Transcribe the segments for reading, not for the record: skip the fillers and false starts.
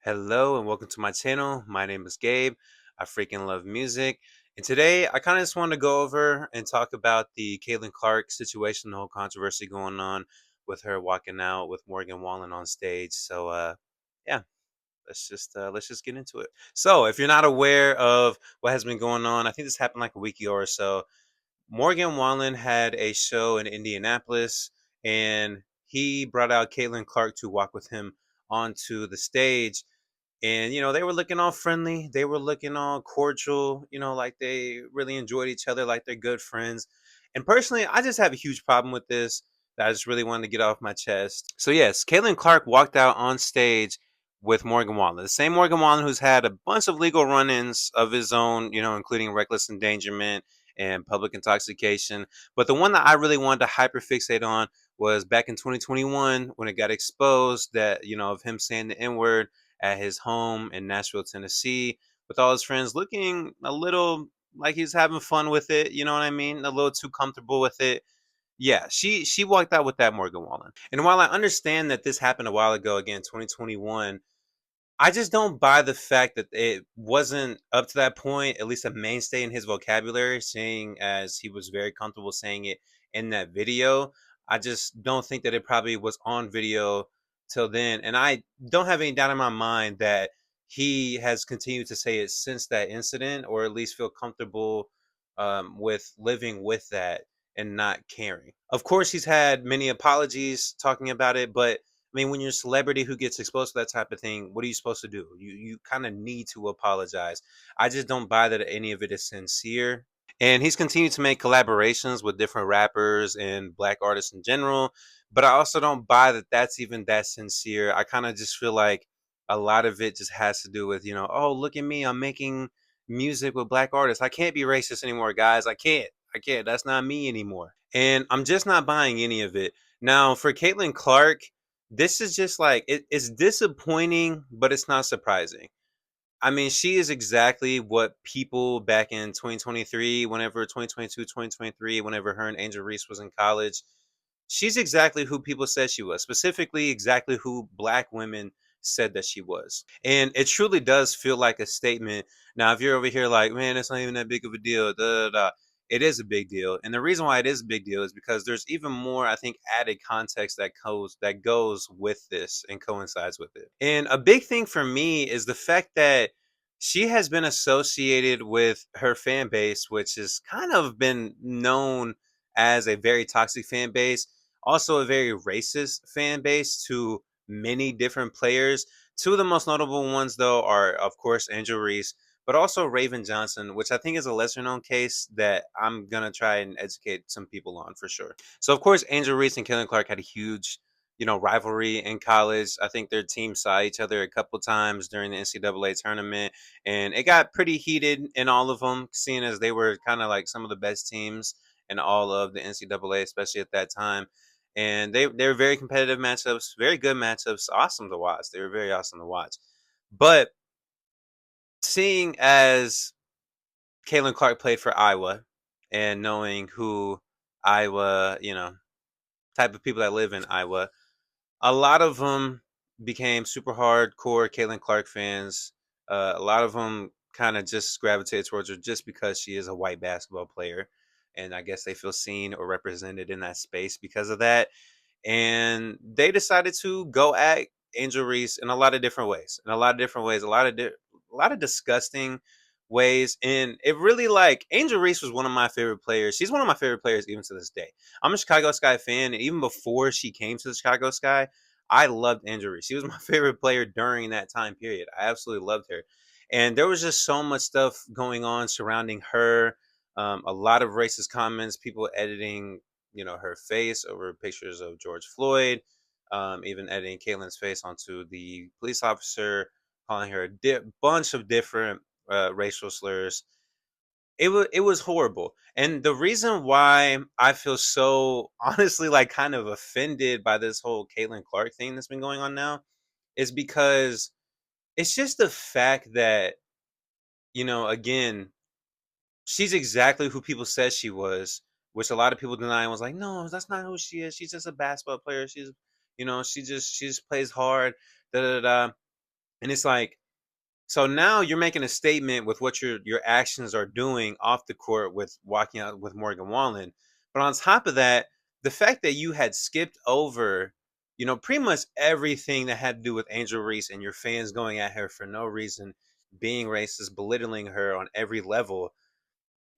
Hello and welcome to my channel. My name is Gabe. I freaking love music. And today I kind of just want to go over and talk about the Caitlin Clark situation, the whole controversy going on with her walking out with Morgan Wallen on stage. Yeah, let's just get into it. So, if you're not aware of what has been going on, I think this happened like a week ago or so. Morgan Wallen had a show in Indianapolis and he brought out Caitlin Clark to walk with him onto the stage, and they were looking all friendly, they were looking all cordial, like they really enjoyed each other, like they're good friends. And personally, I just have a huge problem with this that I just really wanted to get off my chest. So yes, Caitlin Clark walked out on stage with Morgan Wallen, the same Morgan Wallen who's had a bunch of legal run-ins of his own, including reckless endangerment and public intoxication. But the one that I really wanted to hyperfixate on was back in 2021 when it got exposed that, of him saying the N-word at his home in Nashville, Tennessee, with all his friends, looking a little like he's having fun with it. You know what I mean? A little too comfortable with it. Yeah, she walked out with that, Morgan Wallen. And while I understand that this happened a while ago, again, 2021, I just don't buy the fact that it wasn't up to that point, at least a mainstay in his vocabulary, seeing as he was very comfortable saying it in that video. I just don't think that it probably was on video till then. And I don't have any doubt in my mind that he has continued to say it since that incident, or at least feel comfortable with living with that and not caring. Of course, he's had many apologies talking about it, but I mean, when you're a celebrity who gets exposed to that type of thing, what are you supposed to do? You kind of need to apologize. I just don't buy that any of it is sincere. And he's continued to make collaborations with different rappers and black artists in general, but I also don't buy that that's even that sincere. I kind of just feel like a lot of it just has to do with, oh, look at me, I'm making music with black artists. I can't be racist anymore, guys. I can't. I can't. That's not me anymore. And I'm just not buying any of it. Now, for Caitlin Clark, this is just like it's disappointing, but it's not surprising. I mean, she is exactly what people back in 2023, whenever 2022, 2023, whenever her and Angel Reese was in college, she's exactly who people said she was, specifically exactly who black women said that she was. And it truly does feel like a statement. Now, if you're over here like, man, it's not even that big of a deal, da, da, da, it is a big deal. And the reason why it is a big deal is because there's even more, I think, added context that goes with this and coincides with it. And a big thing for me is the fact that she has been associated with her fan base, which has kind of been known as a very toxic fan base, also a very racist fan base to many different players. Two of the most notable ones, though, are, of course, Angel Reese, but also Raven Johnson, which I think is a lesser known case that I'm going to try and educate some people on for sure. So, of course, Angel Reese and Caitlin Clark had a huge, rivalry in college. I think their teams saw each other a couple times during the NCAA tournament, and it got pretty heated in all of them, seeing as they were kind of like some of the best teams in all of the NCAA, especially at that time. And they were very competitive matchups, very good matchups, awesome to watch. They were very awesome to watch. But seeing as Caitlin Clark played for Iowa and knowing who Iowa, type of people that live in Iowa, a lot of them became super hardcore Caitlin Clark fans. A lot of them kind of just gravitated towards her just because she is a white basketball player. And I guess they feel seen or represented in that space because of that. And they decided to go at Angel Reese in a lot of different ways, a lot of disgusting ways. And it really, like, Angel Reese was one of my favorite players. She's one of my favorite players even to this day. I'm a Chicago Sky fan, and even before she came to the Chicago Sky, I loved Angel Reese. She was my favorite player during that time period. I absolutely loved her. And there was just so much stuff going on surrounding her. A lot of racist comments, people editing, her face over pictures of George Floyd, even editing Caitlin's face onto the police officer, calling her a bunch of different racial slurs. It was horrible. And the reason why I feel so honestly like kind of offended by this whole Caitlin Clark thing that's been going on now is because it's just the fact that, again, she's exactly who people said she was, which a lot of people deny and was like, no, that's not who she is. She's just a basketball player. She just plays hard. Da da da. And it's like, so now you're making a statement with what your actions are doing off the court with walking out with Morgan Wallen. But on top of that, the fact that you had skipped over, pretty much everything that had to do with Angel Reese and your fans going at her for no reason, being racist, belittling her on every level.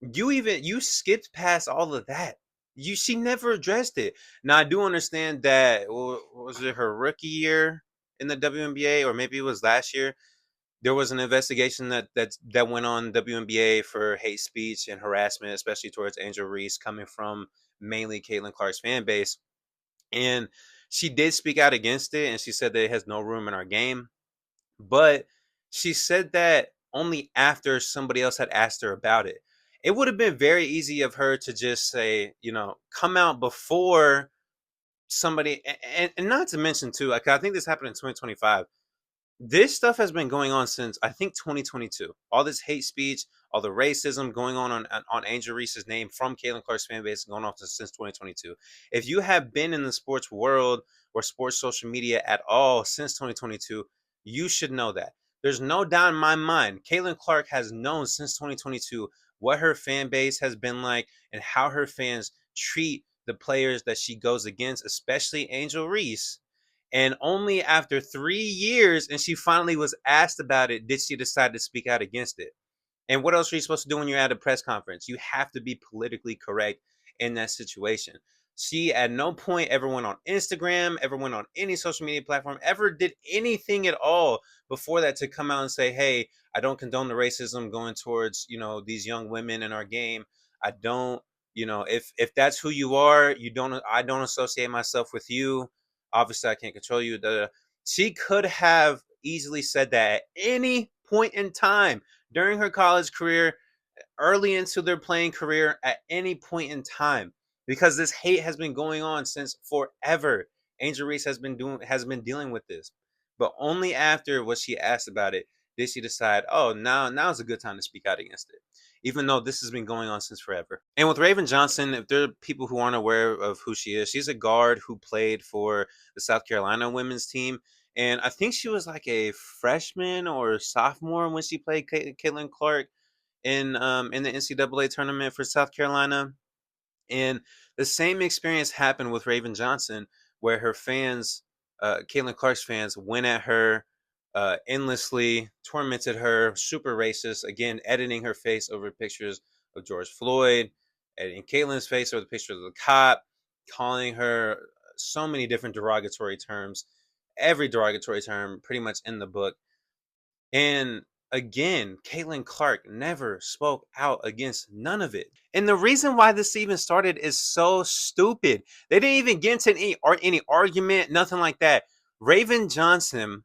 You skipped past all of that. She never addressed it. Now I do understand that, was it her rookie year in the WNBA, or maybe it was last year, there was an investigation that went on WNBA for hate speech and harassment, especially towards Angel Reese, coming from mainly Caitlin Clark's fan base. And she did speak out against it, and she said that it has no room in our game. But she said that only after somebody else had asked her about it. It would have been very easy of her to just say, come out before somebody, and not to mention too, like, I think this happened in 2025. This stuff has been going on since, I think, 2022. All this hate speech, all the racism going on Angel Reese's name from Caitlin Clark's fan base going on since 2022. If you have been in the sports world or sports social media at all since 2022, you should know that. There's no doubt in my mind, Caitlin Clark has known since 2022 what her fan base has been like and how her fans treat the players that she goes against, especially Angel Reese. And only after 3 years, and she finally was asked about it, did she decide to speak out against it. And what else are you supposed to do when you're at a press conference? You have to be politically correct in that situation. She at no point ever went on Instagram, ever went on any social media platform, ever did anything at all before that to come out and say, hey, I don't condone the racism going towards, these young women in our game. I don't, if that's who you are, I don't associate myself with you. Obviously, I can't control you. She could have easily said that at any point in time during her college career, early into their playing career, at any point in time, because this hate has been going on since forever. Angel Reese has been dealing with this, but only after was she asked about it did she decide, oh, now's a good time to speak out against it, even though this has been going on since forever. And with Raven Johnson, if there are people who aren't aware of who she is, she's a guard who played for the South Carolina women's team. And I think she was like a freshman or sophomore when she played Caitlin Clark in the NCAA tournament for South Carolina. And the same experience happened with Raven Johnson, where her fans, Caitlin Clark's fans, went at her endlessly, tormented her, super racist, again, editing her face over pictures of George Floyd, editing Caitlin's face over the picture of the cop, calling her so many different derogatory terms, every derogatory term pretty much in the book. And again, Caitlin Clark never spoke out against none of it. And the reason why this even started is so stupid. They didn't even get into any argument, nothing like that. Raven Johnson,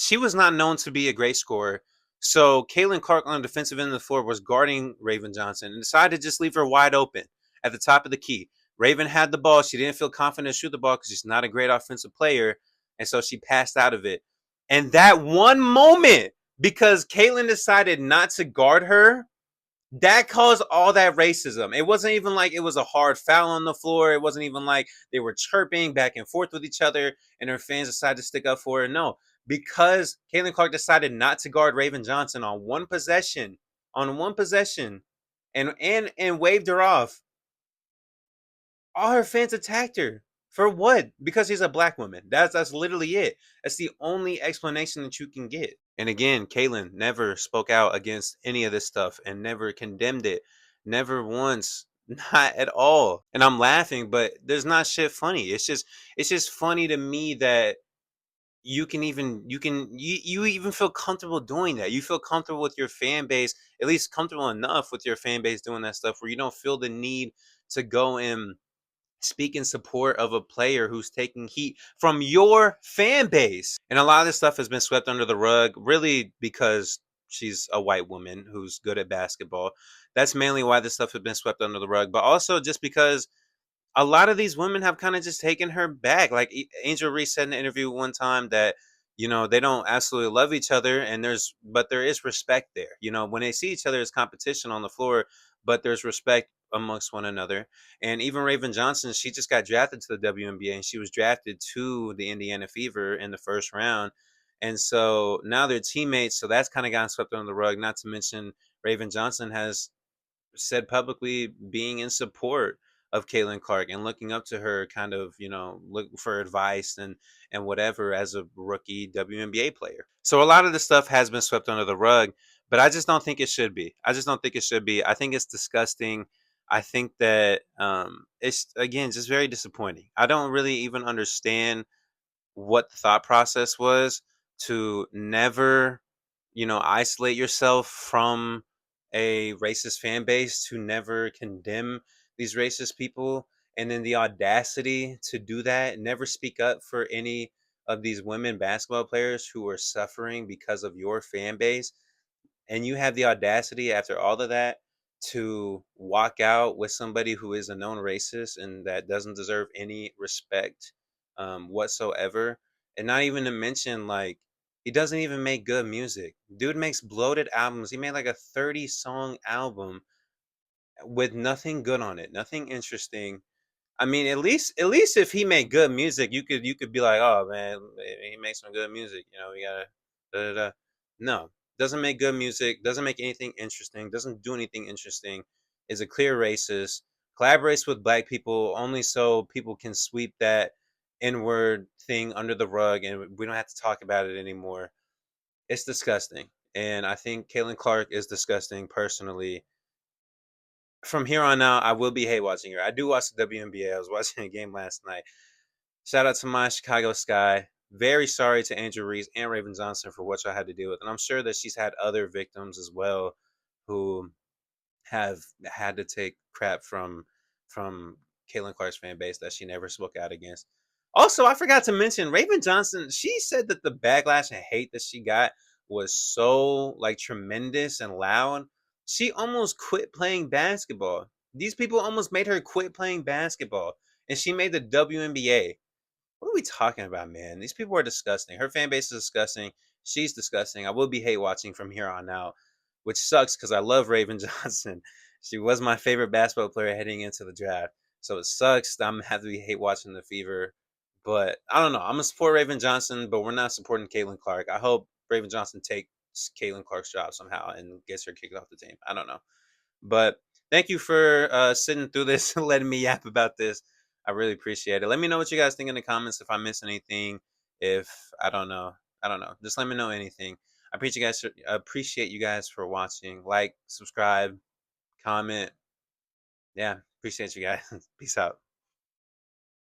she was not known to be a great scorer. So Caitlin Clark on the defensive end of the floor was guarding Raven Johnson and decided to just leave her wide open at the top of the key. Raven had the ball. She didn't feel confident to shoot the ball because she's not a great offensive player. And so she passed out of it. And that one moment, because Caitlin decided not to guard her, that caused all that racism. It wasn't even like it was a hard foul on the floor. It wasn't even like they were chirping back and forth with each other and her fans decided to stick up for her. No, because Caitlin Clark decided not to guard Raven Johnson on one possession, and waved her off. All her fans attacked her. For what? Because she's a black woman. That's literally it. That's the only explanation that you can get. And again, Caitlyn never spoke out against any of this stuff and never condemned it. Never once. Not at all. And I'm laughing, but there's not shit funny. It's just funny to me that you even feel comfortable doing that. You feel comfortable with your fan base, at least comfortable enough with your fan base doing that stuff where you don't feel the need to go and speak in support of a player who's taking heat from your fan base. And a lot of this stuff has been swept under the rug, really because she's a white woman who's good at basketball. That's mainly why this stuff has been swept under the rug, but also just because a lot of these women have kind of just taken her back. Like Angel Reese said in an interview one time that they don't absolutely love each other, and there is respect there. When they see each other as competition on the floor, but there's respect amongst one another. And even Raven Johnson, she just got drafted to the WNBA, and she was drafted to the Indiana Fever in the first round. And so now they're teammates, so that's kind of gotten swept under the rug. Not to mention, Raven Johnson has said publicly being in support of Caitlin Clark and looking up to her, kind of, look for advice and whatever as a rookie WNBA player. So a lot of the stuff has been swept under the rug, but I just don't think it should be. I just don't think it should be. I think it's disgusting. I think that it's, again, just very disappointing. I don't really even understand what the thought process was to never, isolate yourself from a racist fan base, to never condemn these racist people, and then the audacity to do that, never speak up for any of these women basketball players who are suffering because of your fan base. And you have the audacity after all of that to walk out with somebody who is a known racist and that doesn't deserve any respect whatsoever. And not even to mention, like, he doesn't even make good music. Dude makes bloated albums. He made like a 30-song album with nothing good on it, nothing interesting. I mean, at least if he made good music, you could be like, oh man, he makes some good music. We gotta da, da, da. No, doesn't make good music. Doesn't make anything interesting. Doesn't do anything interesting. Is a clear racist. Collaborates with black people only so people can sweep that inward thing under the rug, and we don't have to talk about it anymore. It's disgusting, and I think Caitlin Clark is disgusting personally. From here on out, I will be hate watching her. I do watch the WNBA. I was watching a game last night. Shout out to my Chicago Sky. Very sorry to Angel Reese and Raven Johnson for what y'all had to deal with. And I'm sure that she's had other victims as well who have had to take crap from Caitlin Clark's fan base that she never spoke out against. Also, I forgot to mention Raven Johnson. She said that the backlash and hate that she got was so like tremendous and loud. She almost quit playing basketball. These people almost made her quit playing basketball, and she made the WNBA. What are we talking about, man? These people are disgusting. Her fan base is disgusting. She's disgusting. I will be hate watching from here on out, which sucks because I love Raven Johnson. She was my favorite basketball player heading into the draft. So it sucks that I'm gonna have to be hate watching the Fever. But I don't know. I'm gonna support Raven Johnson, but we're not supporting Caitlin Clark. I hope Raven Johnson takes Caitlin Clark's job somehow and gets her kicked off the team. I don't know. But thank you for sitting through this and letting me yap about this. I really appreciate it. Let me know what you guys think in the comments if I miss anything. If I don't know. Just let me know anything. Appreciate you guys for watching. Like, subscribe, comment. Yeah, appreciate you guys. Peace out.